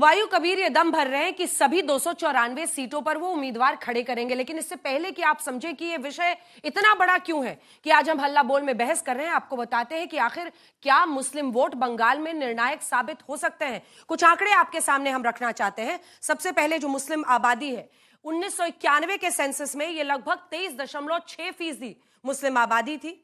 हुमायूं कबीर ये दम भर रहे हैं कि सभी 294 सीटों पर वो उम्मीदवार खड़े करेंगे, लेकिन इससे पहले कि आप समझें कि ये विषय इतना बड़ा क्यों है कि आज हम हल्ला बोल में बहस कर रहे हैं, आपको बताते हैं कि आखिर क्या मुस्लिम वोट बंगाल में निर्णायक साबित हो सकते हैं। कुछ आंकड़े आपके सामने हम रखना चाहते हैं। सबसे पहले जो मुस्लिम आबादी है, 1991 के सेंसस में ये लगभग 23.6% मुस्लिम आबादी थी।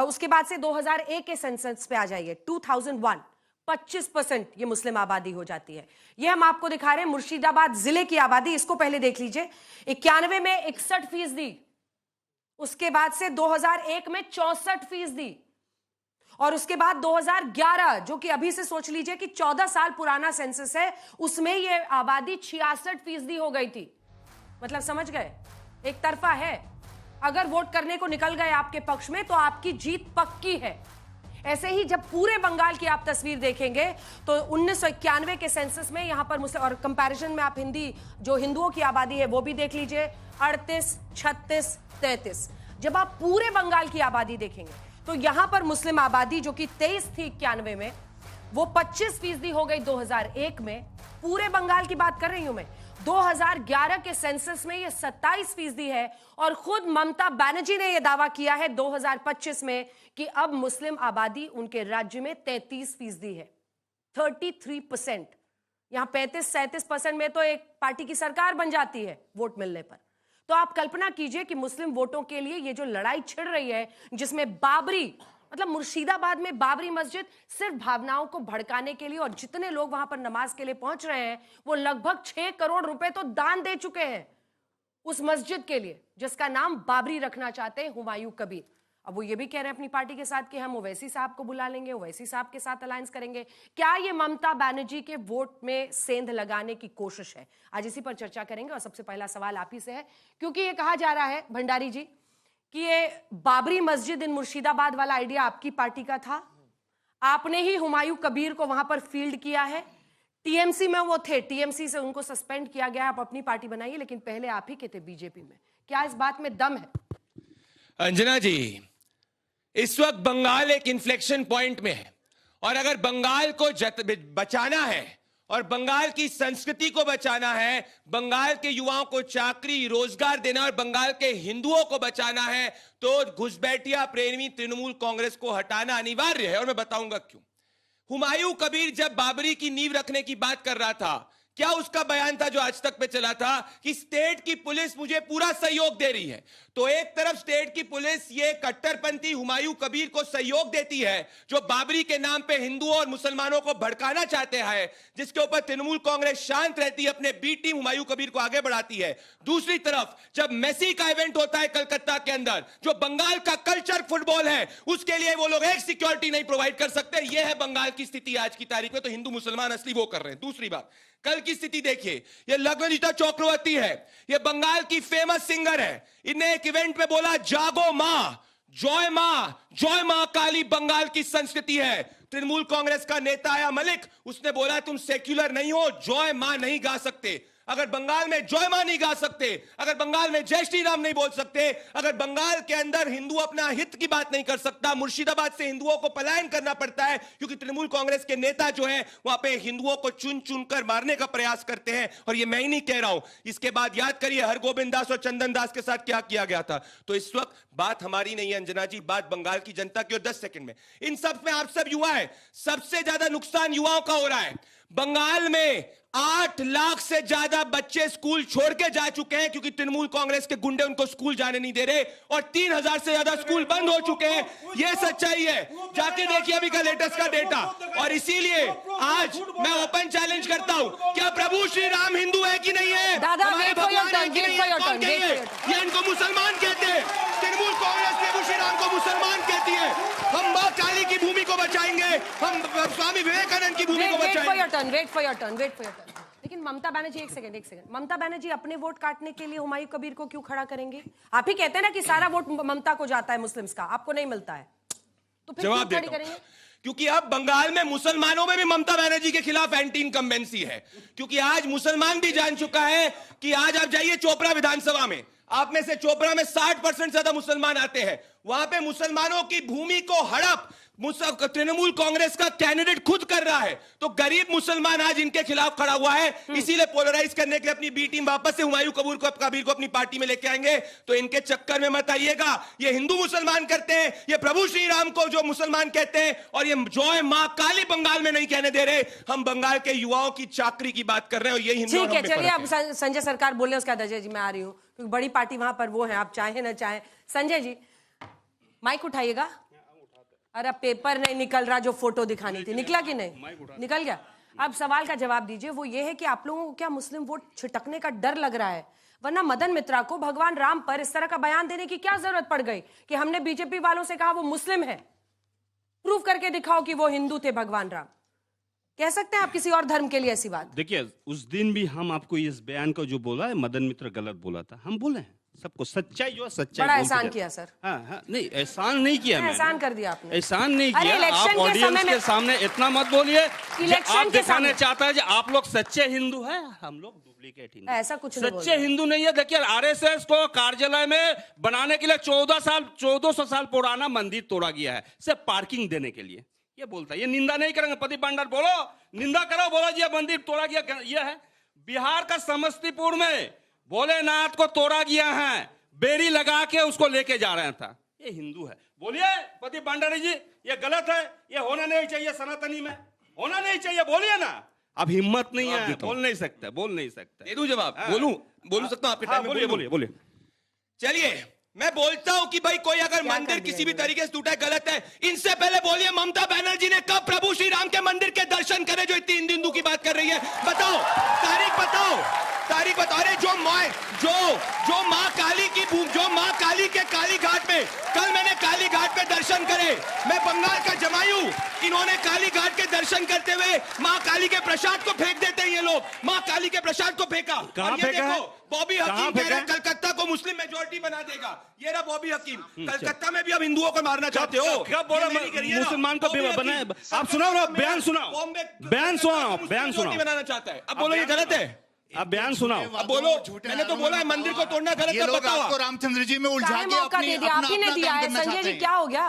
उसके बाद से 2001 के सेंसस पे आ जाइए, 2001 25% ये मुस्लिम आबादी हो जाती है। ये हम आपको दिखा रहे हैं मुर्शिदाबाद जिले की आबादी, इसको पहले देख लीजिए। 91 में 61%, उसके बाद से 2001 में 64%, और उसके बाद 2011 जो कि अभी से सोच लीजिए कि 14 साल पुराना सेंसस है, उसमें ये आबादी 66% हो गई थी। मतलब समझ गए, एक तरफा है। अगर वोट करने को निकल गए आपके पक्ष में तो आपकी जीत पक्की है। ऐसे ही जब पूरे बंगाल की आप तस्वीर देखेंगे तो 1991 के सेंसस में यहां पर मुस्लिम, और कंपैरिजन में आप हिंदुओं की आबादी है वो भी देख लीजिए, 38, 36, 33। जब आप पूरे बंगाल की आबादी देखेंगे तो यहां पर मुस्लिम आबादी जो कि 23 थी 91 में, वो 25% हो गई 2001 में। पूरे बंगाल की बात कर रही हूं मैं। 2011 के सेंसस में ये 27% है, और खुद ममता बनर्जी ने यह दावा किया है 2025 में कि अब मुस्लिम आबादी उनके राज्य में 33% है, 33%। यहां 35-37% में तो एक पार्टी की सरकार बन जाती है वोट मिलने पर। तो आप कल्पना कीजिए कि मुस्लिम वोटों के लिए ये जो लड़ाई छिड़ रही है, जिसमें बाबरी, मतलब मुर्शिदाबाद में बाबरी मस्जिद सिर्फ भावनाओं को भड़काने के लिए, और जितने लोग वहां पर नमाज के लिए पहुंच रहे हैं वो लगभग 6 करोड़ रुपए तो दान दे चुके हैं उस मस्जिद के लिए जिसका नाम बाबरी रखना चाहते हैं हुमायूं कबीर। अब वो ये भी कह रहे हैं अपनी पार्टी के साथ कि हम ओवैसी साहब को बुला लेंगे, ओवैसी साहब के साथ अलायंस करेंगे। क्या ये ममता बनर्जी के वोट में सेंध लगाने की कोशिश है? आज इसी पर चर्चा करेंगे। और सबसे पहला सवाल आप ही से है, क्योंकि ये कहा जा रहा है भंडारी जी कि ये बाबरी मस्जिद इन मुर्शिदाबाद वाला आइडिया आपकी पार्टी का था, आपने ही हुमायूं कबीर को वहां पर फील्ड किया है। टीएमसी में वो थे, टीएमसी से उनको सस्पेंड किया गया, आप अपनी पार्टी बनाइए, लेकिन पहले आप ही के थे बीजेपी में। क्या इस बात में दम है? अंजना जी, इस वक्त बंगाल एक इन्फ्लेक्शन पॉइंट में है, और अगर बंगाल को बचाना है और बंगाल की संस्कृति को बचाना है, बंगाल के युवाओं को चाकरी रोजगार देना और बंगाल के हिंदुओं को बचाना है, तो घुसपैठिया प्रेमी तृणमूल कांग्रेस को हटाना अनिवार्य है। और मैं बताऊंगा क्यों। हुमायूं कबीर जब बाबरी की नींव रखने की बात कर रहा था, क्या उसका बयान था जो आज तक पे चला था कि स्टेट की पुलिस मुझे पूरा सहयोग दे रही है। तो एक तरफ स्टेट की पुलिस ये कट्टरपंथी हुमायूं कबीर को सहयोग देती है जो बाबरी के नाम पे हिंदुओं और मुसलमानों को भड़काना चाहते हैं, जिसके ऊपर तृणमूल कांग्रेस शांत रहती है, अपने बी टीम हुमायूं कबीर को आगे बढ़ाती है। दूसरी तरफ जब मेसी का इवेंट होता है कलकत्ता के अंदर, जो बंगाल का कल्चर फुटबॉल है, उसके लिए वो लोग एक सिक्योरिटी नहीं प्रोवाइड कर सकते। यह है बंगाल की स्थिति आज की तारीख में। तो हिंदू मुसलमान असली वो कर रहे हैं। दूसरी बात, कल की स्थिति देखिए, ये लग्नजिता चक्रवर्ती है, ये बंगाल की फेमस सिंगर है। इन्हें एक इवेंट में बोला जागो मां, जय मां काली बंगाल की संस्कृति है। तृणमूल कांग्रेस का नेता आया मलिक, उसने बोला तुम सेक्युलर नहीं हो, जय मां नहीं गा सकते। अगर बंगाल में जय मां नहीं गा सकते, अगर बंगाल में जय श्री राम नहीं बोल सकते, अगर बंगाल के अंदर हिंदू अपना हित की बात नहीं कर सकता, मुर्शिदाबाद से हिंदुओं को पलायन करना पड़ता है क्योंकि तृणमूल कांग्रेस के नेता जो हैं वहां पे हिंदुओं को चुन चुन कर मारने का प्रयास करते हैं। और ये मैं ही नहीं कह रहा हूं, इसके बाद याद करिए हरगोविंद दास और चंदन दास के साथ क्या किया गया था। तो इस वक्त बात हमारी नहीं है अंजना जी, बात बंगाल की जनता की। और 10 सेकंड में इन सब में आप सब युवा है, सबसे ज्यादा नुकसान युवाओं का हो रहा है। बंगाल में 8 लाख से ज्यादा बच्चे स्कूल छोड़ के जा चुके हैं क्योंकि तृणमूल कांग्रेस के गुंडे उनको स्कूल जाने नहीं दे रहे, और 3000 से ज्यादा स्कूल बंद हो चुके हैं। यह सच्चाई है, जाके देखिए अभी का लेटेस्ट का डेटा। और इसीलिए आज मैं ओपन चैलेंज करता हूं, क्या प्रभु श्री राम हिंदू है कि नहीं है? हमारे भगवान है कि नहीं है? कौन कहते हैं? ये इनको मुसलमान कहते हैं। तृणमूल कांग्रेस प्रभु श्री राम को मुसलमान कहती है। हम मां काली की भूमि को बचाएंगे, हम स्वामी विवेकानंद की भूमि को बचाएंगे। Wait for your turn. लेकिन ममता बनर्जी, एक सेकंड, ममता बनर्जी अपने वोट काटने के लिए हुमायूं कबीर को क्यों खड़ा करेंगे? आप ही कहते हैं ना कि सारा वोट ममता को जाता है, मुस्लिम्स का आपको नहीं मिलता है, तो फिर जवाब क्यों खड़ी करेंगे? क्योंकि अब बंगाल में मुसलमानों में भी ममता बनर्जी के खिलाफ एंटी इनकम्बेंसी है। क्योंकि आज मुसलमान भी जान चुका है कि आज आप जाइए चोपड़ा विधानसभा में, आप में से चोपड़ा में 60% ज्यादा मुसलमान आते हैं। वहां पे मुसलमानों की भूमि को हड़प, तृणमूल कांग्रेस का कैंडिडेट खुद कर रहा है, तो गरीब मुसलमान आज इनके खिलाफ खड़ा हुआ है। इसीलिए पोलराइज करने के लिए अपनी बी टीम वापस से हुमायूं कबीर को अपनी पार्टी में लेके आएंगे। तो इनके चक्कर में मत आइएगा। ये हिंदू मुसलमान करते हैं, ये प्रभु श्री राम को जो मुसलमान कहते हैं, और ये जय मां काली बंगाल में नहीं कहने दे रहे। हम बंगाल के युवाओं की चाकरी की बात कर रहे हैं, और ये हिंदू। ठीक है, चलिए अब संजय सरकार बोले, उसके बाद अजय जी मैं आ रही हूँ, क्योंकि बड़ी पार्टी वहां पर वो है, आप चाहे ना चाहे। संजय जी माइक उठाइएगा। अरे पेपर नहीं निकल रहा, जो फोटो दिखानी थी निकला कि नहीं? निकल गया। अब सवाल का जवाब दीजिए। वो ये है कि आप लोगों को क्या मुस्लिम वोट छिटकने का डर लग रहा है? वरना मदन मित्रा को भगवान राम पर इस तरह का बयान देने की क्या जरूरत पड़ गई कि हमने बीजेपी वालों से कहा वो मुस्लिम है, प्रूफ करके दिखाओ कि वो हिंदू थे भगवान राम। कह सकते हैं आप किसी और धर्म के लिए ऐसी बात? देखिए, उस दिन भी हम आपको इस बयान को जो बोला है, मदन मित्र गलत बोला था, हम बोले हैं सबको सच्चाई जो है सच्चाई। बड़ा एहसान किया सर। हाँ, नहीं एहसान नहीं किया मैंने। एहसान कर दिया आपने। एहसान नहीं किया। आप ऑडियंस के सामने इतना मत बोलिए। आप दिखाने चाहता है कि आप लोग सच्चे हिंदू हैं, हम लोग डुप्लीकेट हिंदू। ऐसा कुछ नहीं, सच्चे हिंदू नहीं है। देखिए, आरएसएस को कार्यालय में बनाने के लिए 1400 साल पुराना मंदिर तोड़ा गया है, सिर्फ पार्किंग देने के लिए। ये बोलता है, ये निंदा नहीं करेंगे। प्रदीप भंडार बोलो, निंदा करो, बोलो जी मंदिर तोड़ा गया। ये है बिहार का समस्तीपुर में भोलेनाथ को तोड़ा गया है, बेड़ी लगा के उसको लेके जा रहा था। ये हिंदू है। बोलिए प्रदीप भंडारी जी, ये गलत है, ये होना नहीं चाहिए, सनातनी में होना नहीं चाहिए। बोलिए ना, अब हिम्मत नहीं है, बोल नहीं सकते। दे दूं जवाब? बोलूं सकता हूं आपके टाइम में? बोलिए। चलिए, मैं बोलता हूं कि भाई कोई अगर मंदिर किसी भी तरीके से टूटा है, गलत है। इनसे पहले बोलिए, ममता बनर्जी ने कब प्रभु श्री राम के मंदिर के दर्शन करे? जो इतनी हिंदू की बात कर रही है, बताओ, तारीख बताओ। अरे जो माँ काली की जो माँ काली के काली घाट में, कल मैंने काली घाट पे दर्शन करे। मैं बंगाल का जमायूं, इन्होंने काली घाट के दर्शन करते हुए माँ काली के प्रसाद को फेंक देते हैं। ये लोग माँ काली के प्रसाद को फेंका। कहां फेंका? बॉबी हकीम कह रहे हैं कलकत्ता को मुस्लिम मेजोरिटी बना देगा। ये रहा बॉबी हकीम। कलकत्ता में भी अब हिंदुओं को मारना चाहते हो? क्या बोला? मुसलमान को बनाए? आप सुनाओ ना, बयान सुनाओ। बनाना चाहता है। अब बोलो ये गलत है? आप बयान सुनाओ। अब बोलो। मैंने तो बोला है मंदिर को तोड़ना गलत है, बताओ। आपको रामचंद्र जी में उलझा के आप ही ने दिया है। संजय जी क्या हो गया?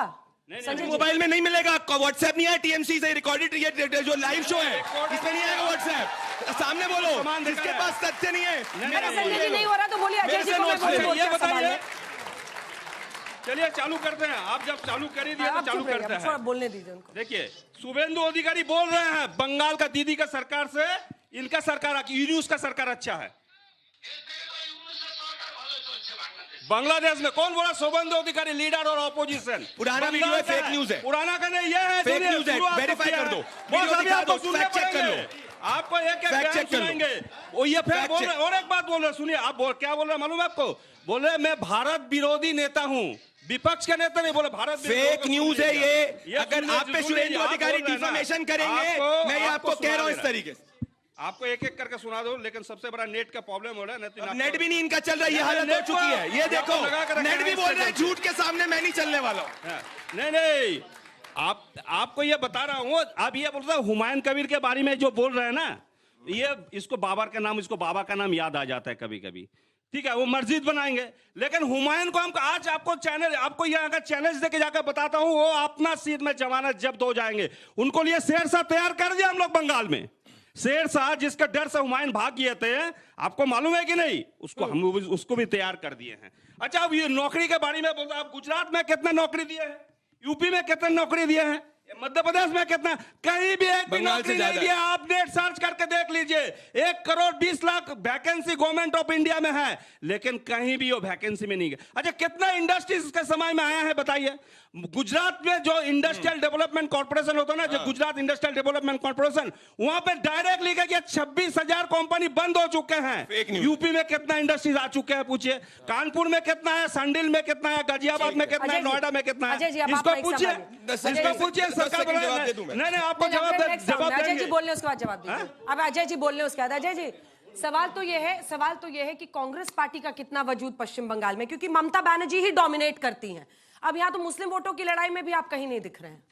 संजय मोबाइल में नहीं मिलेगा आपको, व्हाट्सएप नहीं है, टीएमसी से रिकॉर्डेड जो लाइव शो है इसमें नहीं आएगा व्हाट्सएप। सामने बोलो, जिसके पास सत्य नहीं है। संजय जी नहीं हो रहा तो बोलिए अजय जी को। ये बताइए, चलिए चालू करते हैं। आप जब चालू कर ही दिए तो चालू करते हैं, बोलने दीजिए उनको। देखिए, शुभेंदु अधिकारी बोल रहे हैं बंगाल का दीदी का सरकार से इनका सरकार, यूनुस का सरकार अच्छा है। बांग्लादेश में कौन बोला? शुभेंदु अधिकारी, लीडर और ऑपोजिशन। पुराना वीडियो है, फेक न्यूज है। पुराना का नहीं, ये है फेक न्यूज है, वेरीफाई कर दो, आपको फैक्ट चेक कर लो। आपको एक बयान सुनाएंगे। वो ये फिर बोल रहे, और एक बात बोल रहे, सुनिए। आप क्या बोल रहे मालूम है आपको? बोले मैं भारत विरोधी नेता हूँ, विपक्ष का नेता नहीं। बोले भारत फेक न्यूज है ये। अगर आप पे शुभेंदु अधिकारी डिफेमेशन करेंगे, मैं ये आपको कह रहा हूँ इस तरीके से। आपको एक एक करके सुना दो, लेकिन सबसे बड़ा नेट का प्रॉब्लम हो रहा है। नेट भी नहीं इनका चल रहा है, ये हालत हो चुकी है। ये देखो, नेट भी बोल रहे हैं झूठ के सामने मैं नहीं चलने वाला हूं। नहीं, आपको ये बता रहा हूं। आप ये बोल रहे हैं हुमायूं कबीर के बारे में जो बोल रहे हैं ना, ये इसको बाबर का नाम याद आ जाता है कभी कभी। ठीक है, वो मस्जिद बनाएंगे, लेकिन हुमायूं को हम आज आपको यहाँ का चैलेंज देके जाकर बताता हूँ, वो अपना सीट में जमानत जब्त हो जाएंगे। उनको लिए शेरशाह तैयार कर दिया हम लोग बंगाल में। शेरशाह जिसका डर से हुमायूं भाग गए थे, आपको मालूम है कि नहीं? उसको भी तैयार कर दिए हैं। अच्छा, अब ये नौकरी के बारे में बोलते हैं। आप गुजरात में कितने नौकरी दिए हैं? यूपी में कितने नौकरी दिए हैं? मध्य प्रदेश में कितना? कहीं भी एक भी नौकरी नहीं दिया। आप नेट सर्च करके देख लीजिए। 1,20,00,000 वैकेंसी गवर्नमेंट ऑफ इंडिया में है, लेकिन कहीं भी वो वैकेंसी में नहीं गया। अच्छा, कितना इंडस्ट्रीज इसके समय में आया है बताइए? गुजरात में जो इंडस्ट्रियल डेवलपमेंट कॉर्पोरेशन होता है ना, जो गुजरात इंडस्ट्रियल डेवलपमेंट कॉर्पोरेशन, वहां पे डायरेक्ट लिखा गया 26,000 कंपनी बंद हो चुके हैं। यूपी में कितना इंडस्ट्रीज आ चुके हैं पूछिए? कानपुर में कितना है? संडिल में कितना है? गाजियाबाद में कितना है? नोएडा में कितना है? इसको पूछिए, सरकार नहीं, आपको जवाब अजय जी बोलने उसके बाद जवाब दीजिए। अब अजय जी बोलने उसके बाद अजय जी, सवाल तो ये है कि कांग्रेस पार्टी का कितना वजूद पश्चिम बंगाल में, क्योंकि ममता बनर्जी ही डोमिनेट करती हैं। अब यहाँ तो मुस्लिम वोटों की लड़ाई में भी आप कहीं नहीं दिख रहे हैं।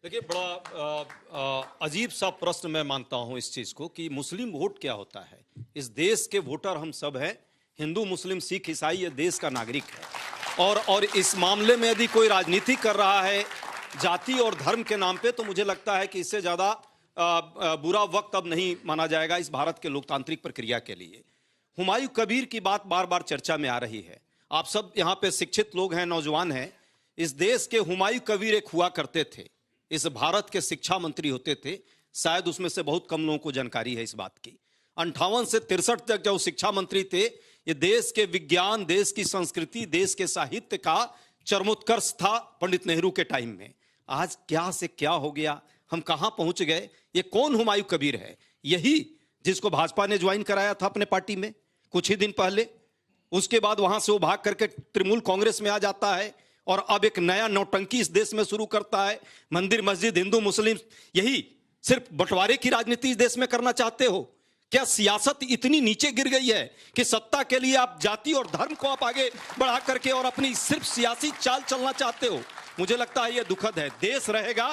देखिए, बड़ा अजीब सा प्रश्न मैं मानता हूं इस चीज को कि मुस्लिम वोट क्या होता है। इस देश के वोटर हम सब हैं, हिंदू मुस्लिम सिख ईसाई, ये देश का नागरिक है। और इस मामले में यदि कोई राजनीति कर रहा है जाति और धर्म के नाम पे, तो मुझे लगता है कि इससे ज्यादा बुरा वक्त अब नहीं माना जाएगा इस भारत के लोकतांत्रिक प्रक्रिया के लिए। हुमायूं कबीर की बात बार बार चर्चा में आ रही है। आप सब यहाँ पे शिक्षित लोग हैं, नौजवान हैं। इस देश के हुमायूं कबीर एक हुआ करते थे, इस भारत के शिक्षा मंत्री होते थे। शायद उसमें से बहुत कम लोगों को जानकारी है इस बात की। 58 से 63 तक जो शिक्षा मंत्री थे, ये देश के विज्ञान, देश की संस्कृति, देश के साहित्य का चरमोत्कर्ष था पंडित नेहरू के टाइम में। आज क्या से क्या हो गया, हम कहां पहुंच गए। ये कौन हुमायूं कबीर है? यही जिसको भाजपा ने ज्वाइन कराया था अपने पार्टी में कुछ ही दिन पहले। उसके बाद वहां से वो भाग करके तृणमूल कांग्रेस में आ जाता है और अब एक नया नौटंकी इस देश में शुरू करता है। मंदिर मस्जिद, हिंदू मुस्लिम, यही सिर्फ बंटवारे की राजनीति इस देश में करना चाहते हो क्या? सियासत इतनी नीचे गिर गई है कि सत्ता के लिए आप जाति और धर्म को आप आगे बढ़ा करके और अपनी सिर्फ सियासी चाल चलना चाहते हो। मुझे लगता है यह दुखद है। देश रहेगा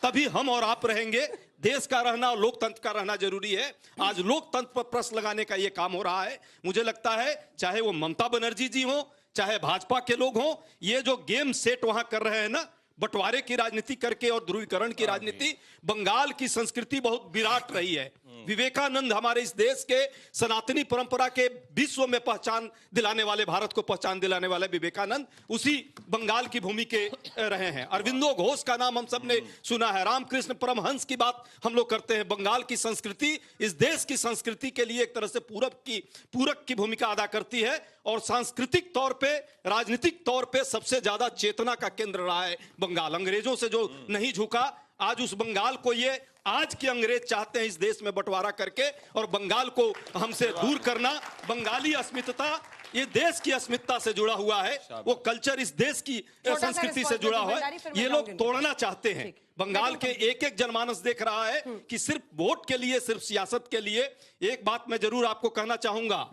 तभी हम और आप रहेंगे। देश का रहना और लोकतंत्र का रहना जरूरी है। आज लोकतंत्र पर प्रश्न लगाने का यह काम हो रहा है। मुझे लगता है चाहे वो ममता बनर्जी जी हो, चाहे भाजपा के लोग हों, ये जो गेम सेट वहां कर रहे हैं ना, बंटवारे की राजनीति करके और ध्रुवीकरण की राजनीति। बंगाल की संस्कृति बहुत विराट रही है। विवेकानंद हमारे इस देश के सनातनी परंपरा के विश्व में पहचान दिलाने वाले, भारत को पहचान दिलाने वाले विवेकानंद उसी बंगाल की भूमि के रहे हैं। अरविंदो घोष का नाम हम सब ने सुना है। रामकृष्ण परमहंस की बात हम लोग करते हैं। बंगाल की संस्कृति इस देश की संस्कृति के लिए एक तरह से पूरक की भूमिका अदा करती है और सांस्कृतिक तौर पे, राजनीतिक तौर पे सबसे ज्यादा चेतना का केंद्र रहा है बंगाल। अंग्रेजों से जो नहीं झुका, आज उस बंगाल को ये आज के अंग्रेज चाहते हैं इस देश में बंटवारा करके और बंगाल को हमसे दूर करना। बंगाली अस्मिता ये देश की अस्मिता से जुड़ा हुआ है, वो कल्चर इस देश की संस्कृति से जुड़ा हुआ है। ये लोग तोड़ना चाहते हैं। बंगाल के एक एक जनमानस देख रहा है कि सिर्फ वोट के लिए, सिर्फ सियासत के लिए। एक बात मैं जरूर आपको कहना चाहूंगा,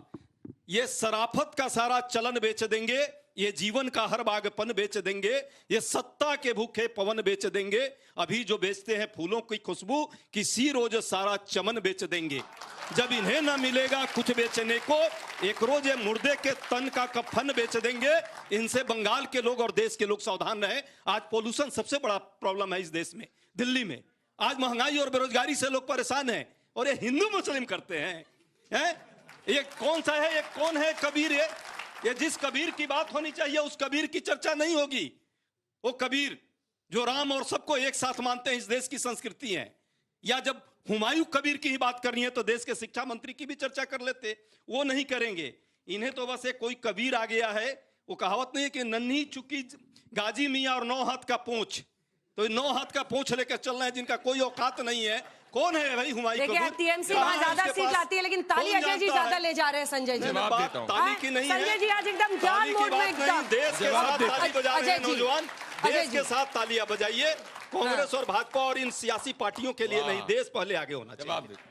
ये शराफत का सारा चलन बेच देंगे, ये जीवन का हर बागपन बेच देंगे, ये सत्ता के भूखे पवन बेच देंगे। अभी जो बेचते हैं फूलों की खुशबू, किसी रोज सारा चमन बेच देंगे। जब इन्हें ना मिलेगा कुछ बेचने को, एक रोज ये मुर्दे के तन का कफन बेच देंगे। इनसे बंगाल के लोग और देश के लोग सावधान रहे। आज पोल्यूशन सबसे बड़ा प्रॉब्लम है इस देश में, दिल्ली में। आज महंगाई और बेरोजगारी से लोग परेशान हैं और ये हिंदू मुस्लिम करते हैं। ये कौन सा है, ये कौन है कबीर? ये जिस कबीर की बात होनी चाहिए उस कबीर की चर्चा नहीं होगी। वो कबीर जो राम और सबको एक साथ मानते हैं, इस देश की संस्कृति है। या जब हुमायूं कबीर की ही बात करनी है तो देश के शिक्षा मंत्री की भी चर्चा कर लेते, वो नहीं करेंगे। इन्हें तो बस एक कोई कबीर आ गया है। वो कहावत नहीं है कि नन्ही चुकी गाजी मियाँ और 9 हाथ का पोंछ, तो 9 हाथ का पोंछ लेकर चल रहे हैं जिनका कोई औकात नहीं है। कौन है भाई हुमायूं कबीर? टीएमसी वहां ज्यादा सीट लाती है, लेकिन ताली अजय जी ज्यादा ले जा रहे हैं। संजय जी ताली की नहीं है, संजय जी आज एकदम जान मोड में एकदम देश के साथ ताली बजा रहे हैं नौजवान। देश के साथ तालियां बजाइए। कांग्रेस और भाजपा और इन सियासी पार्टियों के लिए नहीं, देश पहले आगे होना चाहिए।